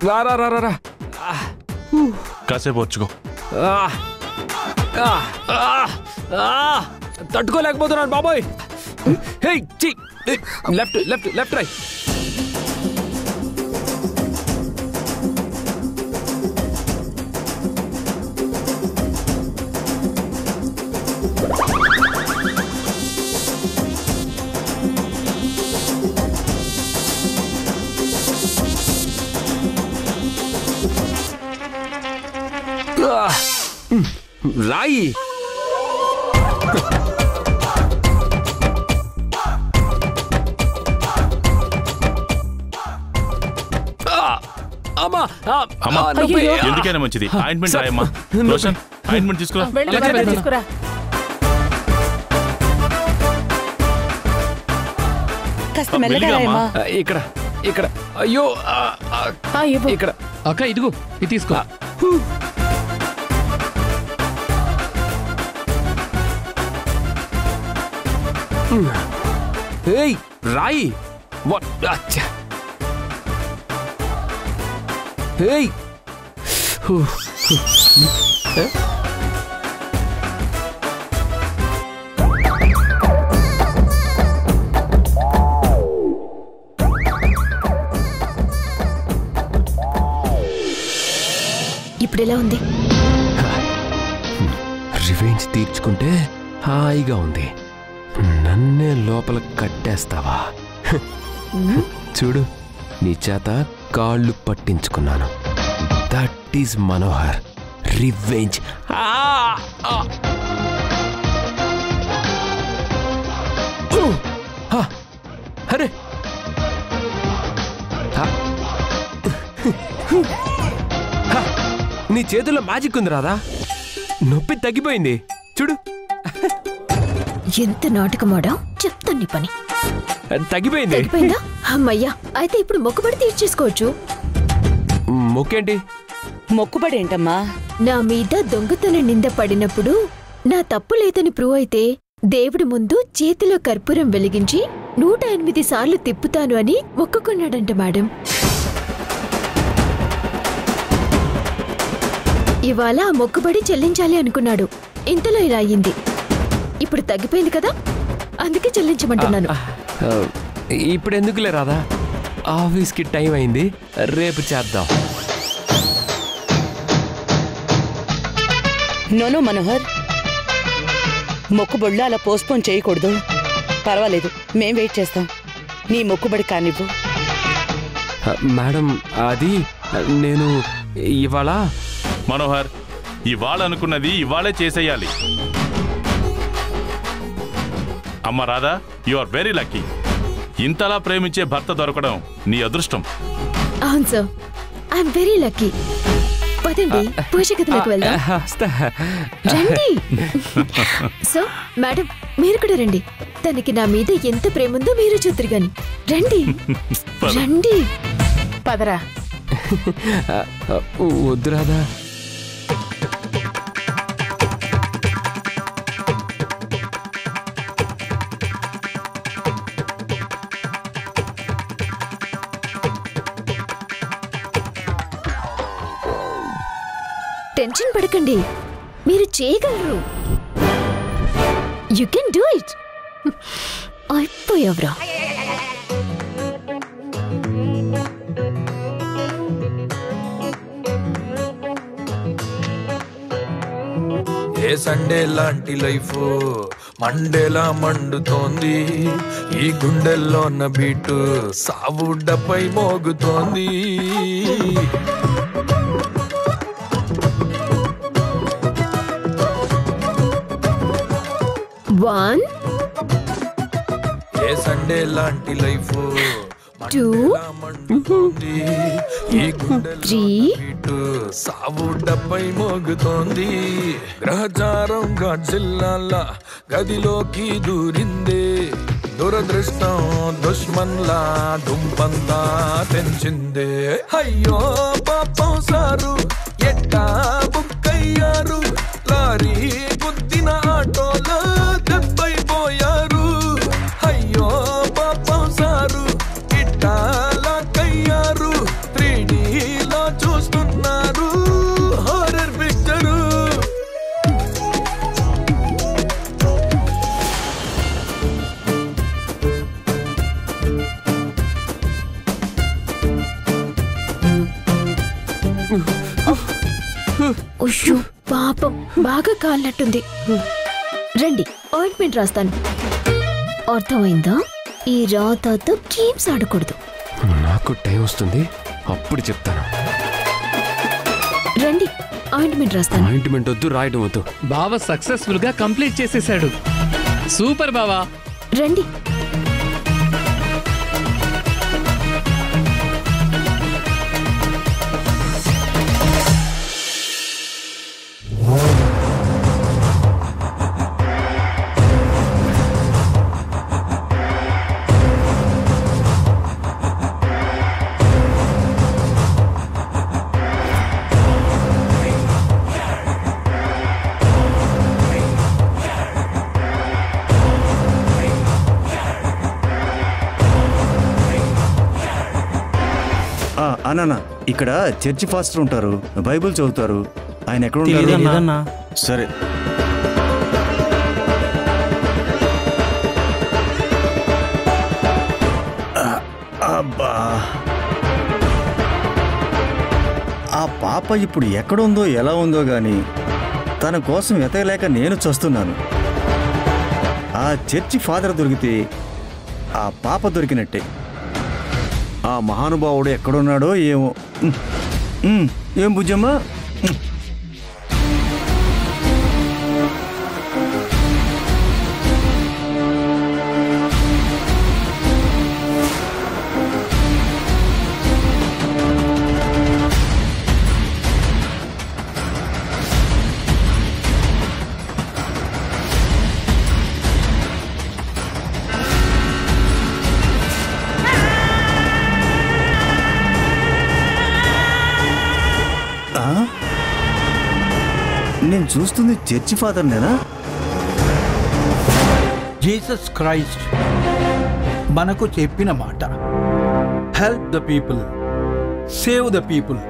రా రా రా రా కాసేపు వచ్చుకో. తట్టుకోలేకపోతున్నాను బాబోయ్. Left left left right. రాయి. ఎందుకైనా మంచిది ఆయింట్మెంట్ రాయమ్మా. రోషన్ ఆయింట్మెంట్ తీసుకురా. ఇక్కడ ఇక్కడ. అయ్యో ఇక్కడ. అక్క ఇదిగో ఇది తీసుకో. రాయి. ఇప్పుడు ఎలా ఉంది? రివెంజ్ తీర్చుకుంటే హాయిగా ఉంది. నన్నే లోపల కట్టేస్తావా? చూడు, నీ చేత కాళ్ళు పట్టించుకున్నాను. That is Manohar. రివెంజ్. అరే నీ చేతుల్లో మ్యాజిక్ ఉంది రాదా? నొప్పి తగ్గిపోయింది చూడు. ఎంత నాటకమాడా? చెప్తాను నీ పని. తగ్గిపోయిందా? అమ్మయ్యా, అయితే ఇప్పుడు మొక్కుబడి తీర్చేసుకోవచ్చు. మొక్కేంటి? మొక్కుబడి ఏంటమ్మా? నా మీద దొంగతన నింద పడినప్పుడు నా తప్పు లేదని ప్రూవ్ అయితే దేవుడి ముందు చేతిలో కర్పూరం వెలిగించి 108 సార్లు తిప్పుతాను అని మొక్కుకున్నాడంట మేడం. ఇవాళ ఆ మొక్కుబడి చెల్లించాలి అనుకున్నాడు. ఇంతలో ఇలా అయ్యింది. ఇప్పుడు తగ్గిపోయింది కదా, అందుకే చెల్లించమంటున్నాను. ఇప్పుడు ఎందుకులే రాదా, ఆఫీస్కి టైం అయింది, రేపు చేద్దాం. నోనో మనోహర్, మొక్కుబడులు అలా పోస్ట్పోన్ చేయకూడదు. పర్వాలేదు, మేం వెయిట్ చేస్తాం. నీ మొక్కుబడి కానివ్వు. మేడం, అది నేను ఇవాళ. మనోహర్, ఇవాళ అనుకున్నది ఇవాళే చేసేయాలి. అమ్మ Radha, you are very lucky. ఇంతలా ప్రేమించే భర్త దొరకడం నీ అదృష్టం. అవును సార్, ఐఎమ్ వెరీ లక్కీ. పదండి, పూజ గదిలోకి వెళ్దాం. రండి. సో మేడం, మీరు కూడా రండి. తనకి నా మీద ఎంత ప్రేమ ఉందో మీరు చూద్దరు గాని. రండి రండి. పదరా. వద్దు రాదా. టెన్షన్ పడకండి, మీరు చేయగలరు. You can do it. అయిపోయావ్రా. ఏ సండే లాంటి లైఫ్ మండేలా మండుతోంది. ఈ గుండెల్లోన్న బీటు సావుడ్డపై మోగుతోంది. One, ఏ సండే లాంటి లైఫ్ 2, 3, సావుడ్డపై మోగుతోంది. గ్రహచారం గాడ్జిల్లాల గదిలోకి దూరిందే. దురదృష్టం దుష్మన్లా దుంపంతా తెంచిందే. అయ్యో పాపం సారు, ఎట్టా బుక్కయ్యారు. లారీ గుద్దిన ఆటోలో దెబ్బైపోయారు. అయ్యో పాపం సారు, ఇట్టా లాక్కయ్యారు. ఉష్షు, పాపం బాగా కాలినట్టుంది. రండి, ఆయింట్మెంట్ రాస్తాను. అర్థమైందా? ఈ రాతతో గేమ్స్ ఆడకూడదు. నాకు టైం వస్తుంది, అప్పుడు చెప్తాను. రండి, ఆయింట్మెంట్ రాస్తాను. ఆయింట్మెంట్ వద్దు, రాయడం వద్దు. బావ సక్సెస్ఫుల్ గా కంప్లీట్ చేసేసాడు. సూపర్ బావా. రండి. అన్న ఇక్కడ చర్చి ఫాస్టర్ ఉంటారు, బైబిల్ చదువుతారు. ఆయన ఎక్కడ ఉంటారు? సరే. అబ్బా, ఆ పాప ఇప్పుడు ఎక్కడుందో ఎలా ఉందో గాని తన కోసం వెతకలేక నేను చస్తున్నాను. ఆ చర్చి ఫాదర్ దొరికితే ఆ పాప దొరికినట్టే. ఆ మహానుభావుడు ఎక్కడున్నాడో ఏమో. ఏం బుజ్జమ్మా? నేను చూస్తుంది చర్చి ఫాదర్ నేనా? జీసస్ క్రైస్ట్ మనకు చెప్పిన మాట, help the people, save the people.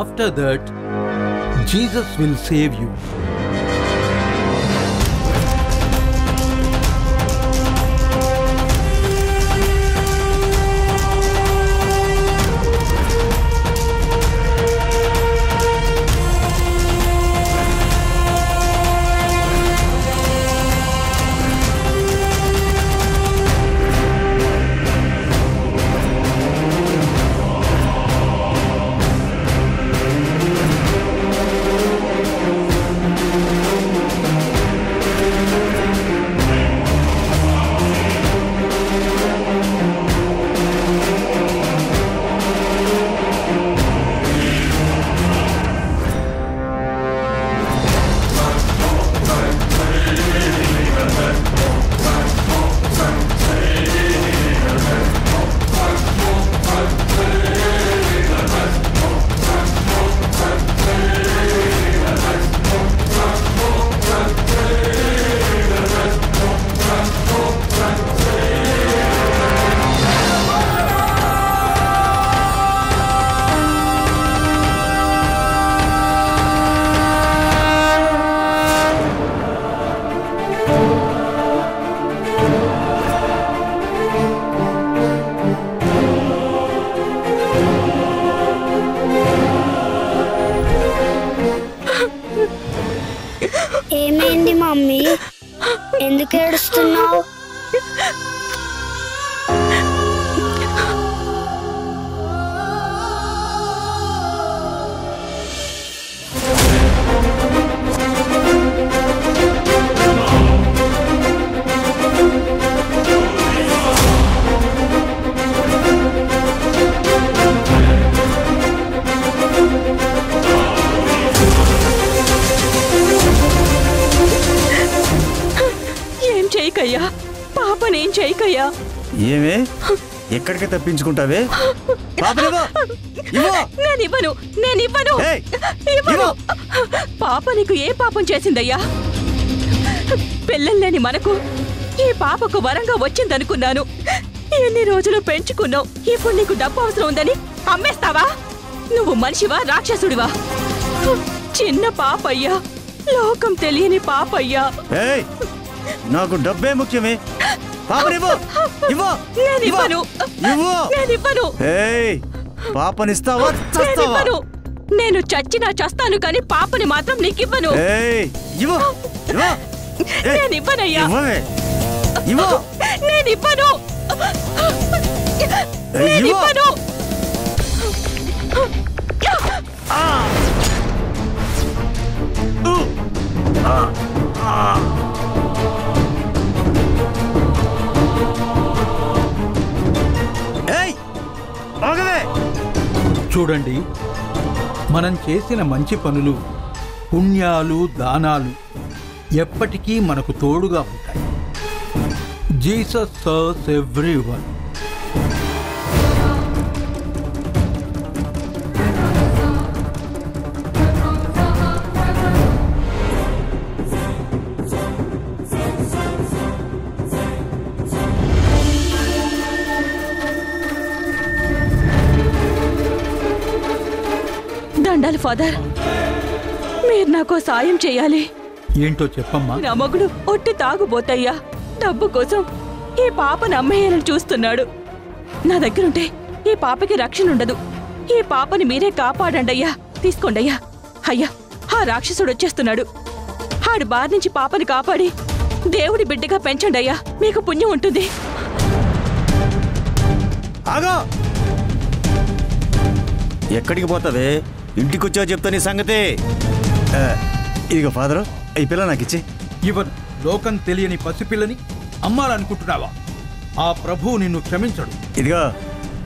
After that Jesus will save you. ఏమైంది మమ్మీ? ఎందుకు ఏడుస్తున్నావు? పాపనేం చేయకయ్యా. ఏమే ఎక్కడికి తప్పించుకుంటావే? నేనివ్వను. పాప నీకు ఏ పాపం చేసిందయ్యా? పిల్లల్లేని మనకు ఈ పాపకు వరంగా వచ్చిందనుకున్నాను. ఎన్ని రోజులు పెంచుకున్నావు, ఇప్పుడు నీకు డబ్బు అవసరం ఉందని అమ్మేస్తావా? నువ్వు మనిషివా రాక్షసుడివా? చిన్న పాపయ్యా, లోకం తెలియని పాపయ్యా. నాకు డబ్బే ముఖ్యమే. నేనివ్వను. పాపనిస్తావా? నేను చచ్చినా చస్తాను కానీ పాపని మాత్రం నీకివ్వను. నేనివ్వనయ్యా, నేనివ్వను, నేనివ్వను. చూడండి, మనం చేసిన మంచి పనులు, పుణ్యాలు, దానాలు ఎప్పటికీ మనకు తోడుగా ఉంటాయి. Jesus serves everyone. దండాలి ఫాదర్, మీరు నాకు సాయం చేయాలి. ఏంటో చెప్పమ్మా. నా మగుడు ఒట్టి తాగుబోతయ్యా. డబ్బు కోసం ఈ పాపను అమ్మేయాలని చూస్తున్నాడు. నా దగ్గరుంటే ఈ పాపకి రక్షణ ఉండదు. ఈ పాపని మీరే కాపాడండి అయ్యా. తీసుకోండి అయ్యా. అయ్యా, ఆ రాక్షసుడు వచ్చేస్తున్నాడు. ఆడి బారి నుంచి పాపని కాపాడి దేవుడి బిడ్డగా పెంచండి అయ్యా. మీకు పుణ్యం ఉంటుంది. ఎక్కడికి పోతావే? ఇంటికొచ్చా చెప్తా నీ సంగతి. ఇదిగో ఫాదరు, ఈ పిల్ల నాకు ఇచ్చి. ఇవన్ లోకం తెలియని పసిపిల్లని అమ్మాలనుకుంటున్నావా? ఆ ప్రభు నిన్ను క్షమించడు. ఇదిగో,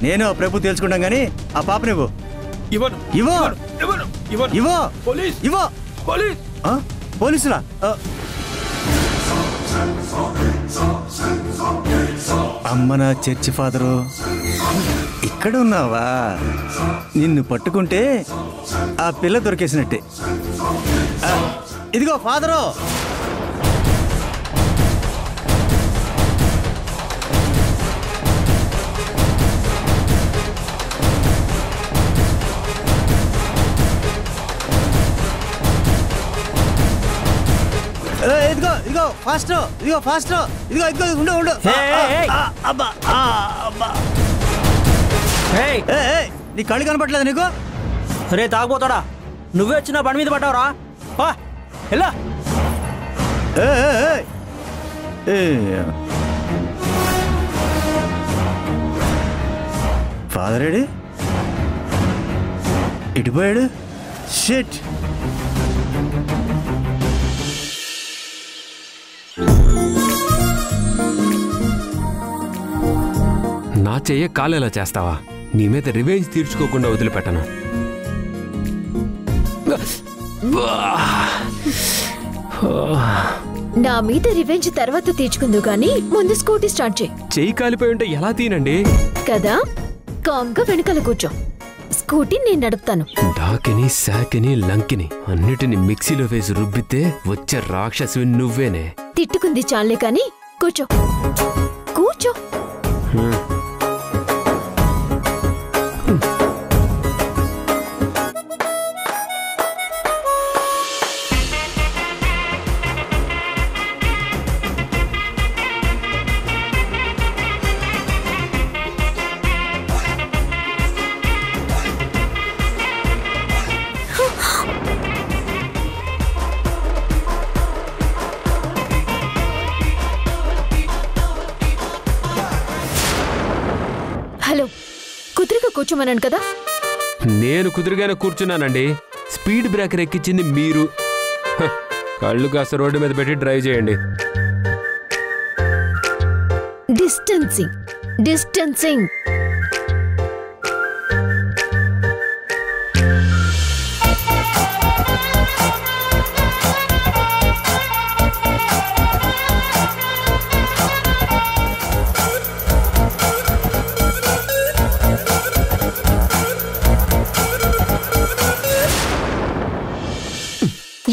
నేను ఆ ప్రభు తెలుసుకుంటాం గానీ ఆ పాపనివ్వు. ఇవ్వను, ఇవ్వు, ఇవ్వను, ఇవ్వను. ఇవ్వు, పోలీస్, ఇవ్వు. పోలీస్. పోలీసులా? అమ్మ నా చర్చి ఫాదరు, ఇక్కడ ఉన్నావా? నిన్ను పట్టుకుంటే ఆ పిల్ల దొరికేసినట్టే. ఇదిగో ఫాదరు. ఇదిగో ఇదిగో ఫాస్ట్, ఇదిగో ఫాస్ట్, ఇదిగో ఇదిగో ఉండు ఉండు. అబ్బా అబ్బా, నీ కళ్ళు కనపట్లేదు నీకు? రే తాగుపోతాడా, నువ్వే వచ్చిన బండి మీద పడ్డావురా. ఎలా ఫాదర్ ఏడి? ఇటుపోయాడు. షిట్. నా చెయ్య కాలేలా చేస్తావా? నీ మీద రివెంజ్ తీర్చుకోకుండా వదిలిపెట్టను. నా మీద రివెంజ్ తర్వాత తీర్చుకుందు గానీ ముందు స్కూటీ స్టార్ట్ చేయి. చెయ్యి కాలిపోయి ఉంటే ఎలా తీనండి? కదా, కామ్గా వెనకాల కూర్చో. స్కూటీ నేను నడుపుతాను. డాకిని, శాకిని, లంకిని అన్నిటిని మిక్సీలో వేసి రుబ్బితే వచ్చే రాక్షసి నువ్వేనే. తిట్టుకుంది చాలే కానీ కూర్చో, కూర్చో. హలో, కుదురుగా కూర్చోమన్నాను కదా? నేను కుదురుగానే కూర్చున్నానండి. స్పీడ్ బ్రేకర్ ఎక్కించింది మీరు. కళ్ళు కాస్త రోడ్డు మీద పెట్టి డ్రైవ్ చేయండి. Distancing, distancing.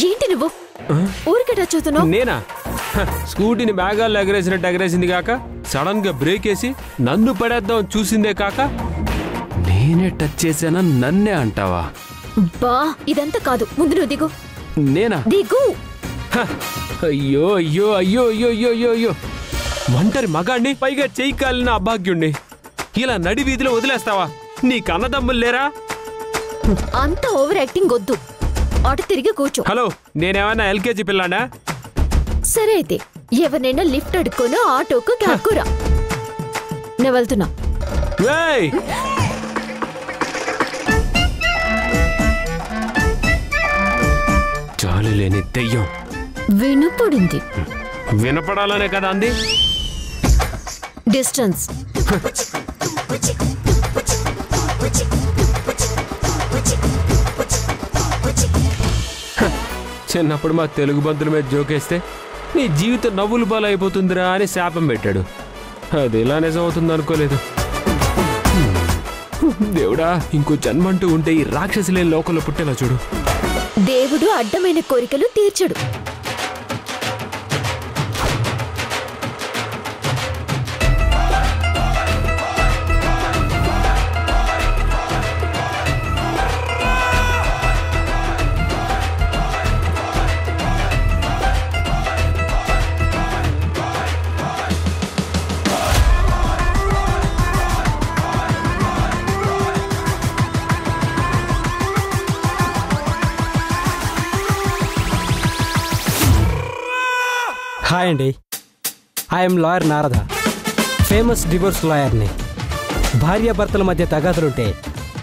ఏంటి నువ్వు ఊరికే టచ్ అవుతున్నావు? నేనా? స్కూటీని బ్యాగాల్లో ఎగరేసినట్టు ఎగరేసింది కాక, సడన్ గా బ్రేక్ వేసి నన్ను పడేద్దాం చూసిందే కాక, నేనే టచ్ చేశానా నన్నే అంటావా? బా, ఇదంతా కాదు, ముందు నువ్వు దిగు. నేనా? దిగు. అయ్యో అయ్యో అయ్యో అయ్యో అయ్యో అయ్యో అయ్యో, ఒంటరి మగాడిని, పైగా చెయ్యి కాలిన అభాగ్యుణ్ణి ఇలా నడి వీధిలో వదిలేస్తావా? నీ కన్నదమ్ములు లేరా? అంత ఓవర్ యాక్టింగ్ వద్దు. అటు తిరిగి కూర్చో. హలో, నేనేమన్నా ఎల్కేజీ పిల్లానా? సరే అయితే ఎవరినైనా లిఫ్ట్ అడుక్కోనో ఆటోకు క్యాబ్కురా. నేను వెళ్తున్నా. చాలు లేని దెయ్యం. వినపడింది. వినపడాలనే కదా అంది. డిస్టెన్స్. చిన్నప్పుడు మా తెలుగు బంధువుల మీద జోకేస్తే నీ జీవితం నవ్వులు బాలు అయిపోతుందిరా అని శాపం పెట్టాడు. అది ఇలా నిజం అవుతుంది అనుకోలేదు. దేవుడా, ఇంకో జన్మంటూ ఉంటే ఈ రాక్షసులే లోకంలో పుట్టేలా చూడు. దేవుడు అడ్డమైన కోరికలు తీర్చడు. హాయ్ అండి, I'm lawyer Narada, famous divorce లాయర్ని. భార్యాభర్తల మధ్య తగాదులుంటే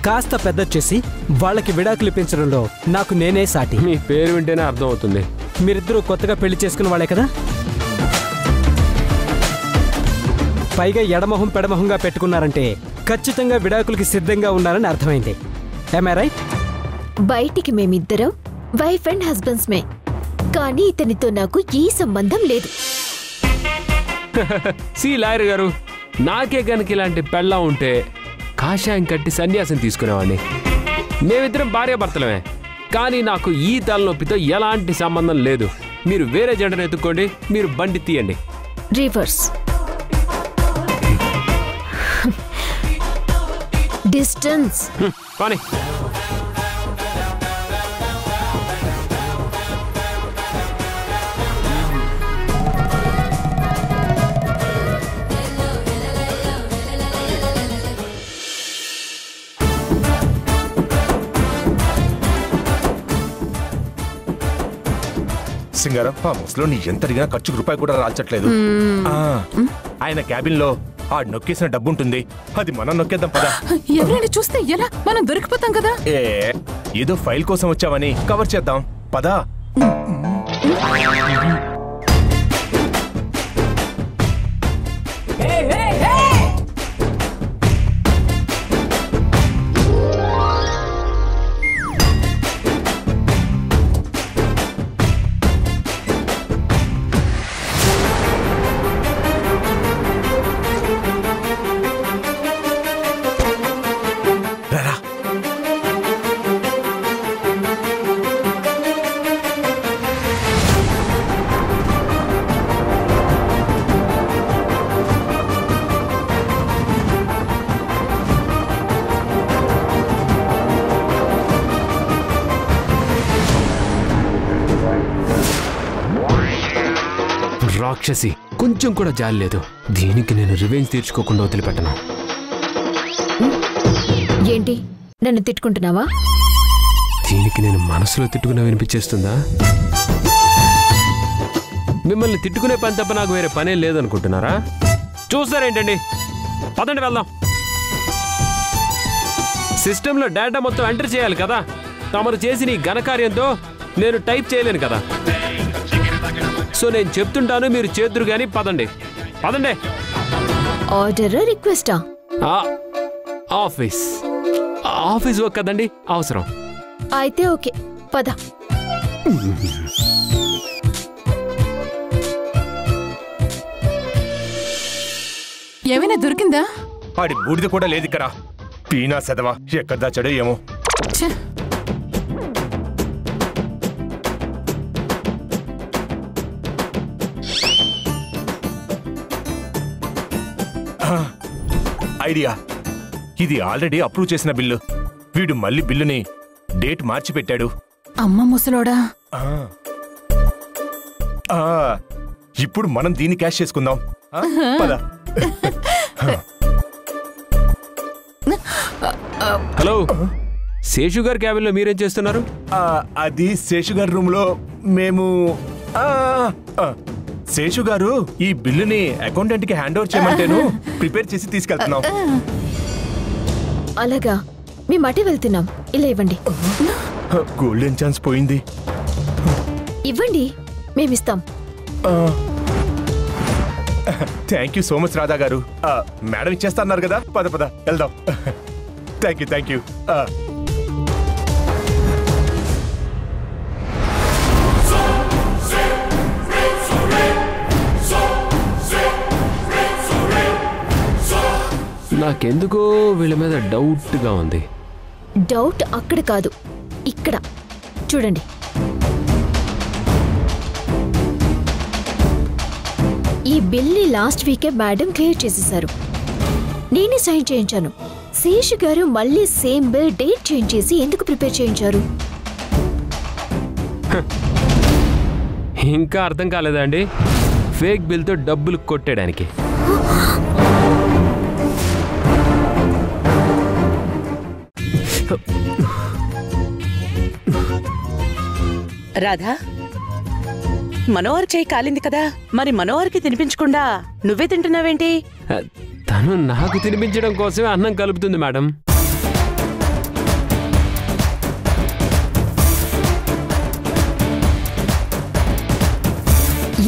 కాస్త పెద్ద చేసి వాళ్ళకి విడాకులు ఇప్పించడంలో నాకు నేనే సాటి. మీ పేరు వింటేనే అర్థం అవుతుంది. మీరిద్దరూ కొత్తగా పెళ్లి చేసుకున్న వాళ్ళే కదా? పైగా ఎడమొహం పెడమొహంగా పెట్టుకున్నారంటే ఖచ్చితంగా విడాకులకి సిద్ధంగా ఉన్నారని అర్థమైంది. am I right? బయటికి మేమిద్దరం వైఫ్ అండ్ హస్బెండ్స్ మే, కానీ ఇతనితో నాకు ఈ సంబంధం లేదు. సి లాయర్ గారు, నాకే గనక ఇలాంటి పెళ్ళం ఉంటే కాషాయం కట్టి సన్యాసం తీసుకునేవాడిని. మేమిద్దరం భార్యాభర్తలమే, కానీ నాకు ఈ తలనొప్పితో ఎలాంటి సంబంధం లేదు. మీరు వేరే జంటను ఎత్తుక్కోండి, మీరు బండి తీయండి. రివర్స్. డిస్టెన్స్. కానీ సింగారం, ఆ ముసలోని ఎంత అడిగినా ఖర్చుకు రూపాయి కూడా రాల్చట్లేదు. ఆయన క్యాబిన్ లో ఆ నొక్కేసిన డబ్బు ఉంటుంది, అది మనం నొక్కేద్దాం పదా. ఎవరైనా చూస్తే ఎలా? మనం దొరికిపోతాం కదా. ఏదో ఫైల్ కోసం వచ్చామని కవర్ చేద్దాం పదా. రాక్షసి, కొంచెం కూడా జాలి లేదు. దీనికి నేను రివెంజ్ తీర్చుకోకుండా వదిలిపెట్టను. ఏంటి, నన్ను తిట్టుకుంటున్నావా? దీనికి నేను మనసులో తిట్టుకున్నా వినిపించేస్తుందా? మిమ్మల్ని తిట్టుకునే పని తప్ప నాకు వేరే పనే లేదనుకుంటున్నారా? చూస్తారేంటండి, పదండి వెళ్దాం. సిస్టంలో డేటా మొత్తం ఎంటర్ చేయాలి కదా. తమరు చేసిన ఈ ఘనకార్యంతో నేను టైప్ చేయలేను కదా. సో నేను చెప్తుంటాను, మీరు చేతురు గాని. పదండి పదండి. ఆర్డర్ రిక్వెస్టా? ఆఫీస్ వర్క్ కదండి, అవసరం. అయితే ఓకే, పద. ఏమైనా దొరికిందా? ఆడి బూడిద కూడా లేదు ఇక్కడ. పీనా సెదవా ఎక్కడ దాచాడో ఏమో. ఐడియా, ఇది ఆల్రెడీ అప్రూవ్ చేసిన బిల్లు. వీడు మళ్ళీ బిల్లుని డేట్ మార్చి పెట్టాడు. అమ్మ ముసలోడా. ఇప్పుడు మనం దీన్ని క్యాష్ చేసుకుందాం. హలో శేషు గారి క్యాబిన్లో మీరేం చేస్తున్నారు? అది శేషు గారి రూమ్ లో మేము శేషు గారు ఈ బిల్లుని అకౌంటెంట్ కి హ్యాండ్ ఓవర్ చేయమంటేను ప్రిపేర్ చేసి తీసుకెళ్తున్నాం. అలాగా, మేము అటే వెళ్తున్నాం. ఇలా ఇవ్వండి. గోల్డెన్ ఛాన్స్ పోయింది. ఇవ్వండి, మేమిస్తాం. Thank you so much Radha garu. Madam ఇచ్చేస్తున్నారు కదా, పద పద వెళ్దాం. Thank you. నాకెందుకో వీళ్ళ మీద డౌట్గా ఉంది. డౌట్ అక్కడ కాదు, ఇక్కడ చూడండి. ఈ బిల్ని లాస్ట్ వీకే మేడం క్లియర్ చేసేశారు. నేనే సైన్ చేయించాను. శేషు గారు మళ్ళీ సేమ్ బిల్ డేట్ చేంజ్ చేసి ఎందుకు ప్రిపేర్ చేయించారు? ఇంకా అర్థం కాలేదా అండి? ఫేక్ బిల్తో డబ్బులు కొట్టేయడానికి. రాధా, మనోహర్ చేయి కాలింది కదా, మరి మనోహర్కి తినిపించకుండా నువ్వే తింటున్నావేంటి? తను నాకు తినిపించడం కోసమే అన్నం కలుపుతుంది మేడం.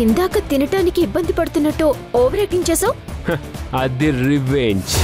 ఇందాక తినటానికి ఇబ్బంది పడుతున్నట్టు ఓవర్ యాక్టింగ్ చేసావు. అది రివెంజ్.